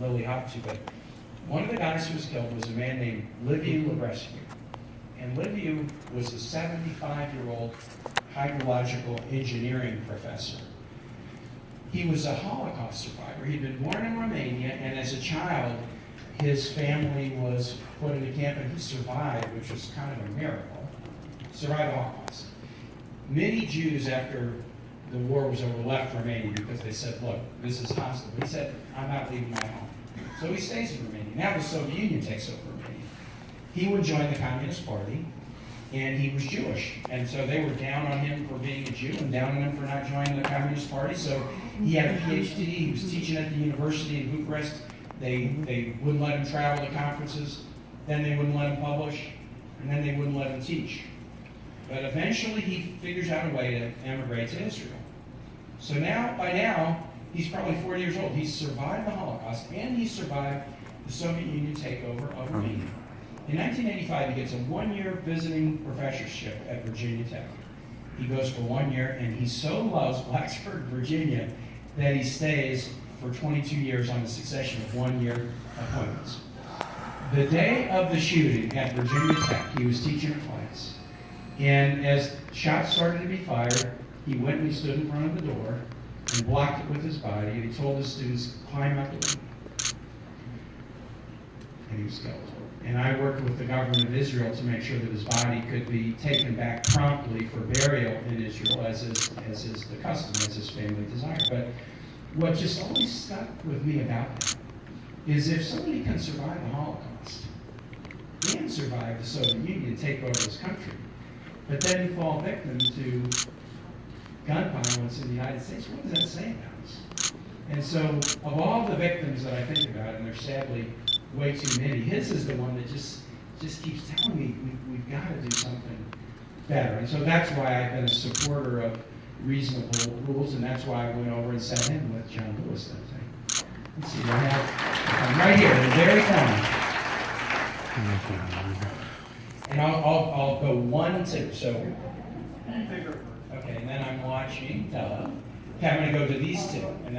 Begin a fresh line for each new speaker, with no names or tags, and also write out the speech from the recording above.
really hot to, but one of the guys who was killed was a man named Liviu Lebrescu. And Liviu was a 75-year-old hydrological engineering professor. He was a Holocaust survivor. He'd been born in Romania, and as a child, his family was put in a camp, and he survived, which was kind of a miracle. Survived the Holocaust. Many Jews, after the war was over, left Romania because they said, look, this is hostile. He said, I'm not leaving my home. So he stays in Romania. Now the Soviet Union takes over Romania. He would join the Communist Party, and he was Jewish. And so they were down on him for being a Jew and down on him for not joining the Communist Party. So he had a PhD. He was teaching at the university in Bucharest. They wouldn't let him travel to conferences. Then they wouldn't let him publish. And then they wouldn't let him teach. But eventually he figures out a way to emigrate to Israel. So by now, he's probably 40 years old. He's survived the Holocaust, and he survived the Soviet Union takeover of Romania. In 1985, he gets a one-year visiting professorship at Virginia Tech. He goes for 1 year, and he so loves Blacksburg, Virginia, that he stays for 22 years on a succession of one-year appointments. The day of the shooting at Virginia Tech, he was teaching a class. And as shots started to be fired, he went and he stood in front of the door and blocked it with his body, and he told his students, climb out the window. And he was killed. And I worked with the government of Israel to make sure that his body could be taken back promptly for burial in Israel, as is the custom, as his family desired. But what just always stuck with me about that is if somebody can survive the Holocaust and survive the Soviet Union, take over his country, but then fall victim to gun violence in the United States, what does that say about us? And so, of all the victims that I think about, and there's sadly way too many, his is the one that just keeps telling me we've got to do something better. And so that's why I've been a supporter of reasonable rules, and that's why I went over and sat in with John Lewis that day. Let's see, I have right here in the very corner. And I'll go 1 and 2. So, okay, and then I'm watching Della. Okay, I'm going to go to these two. And then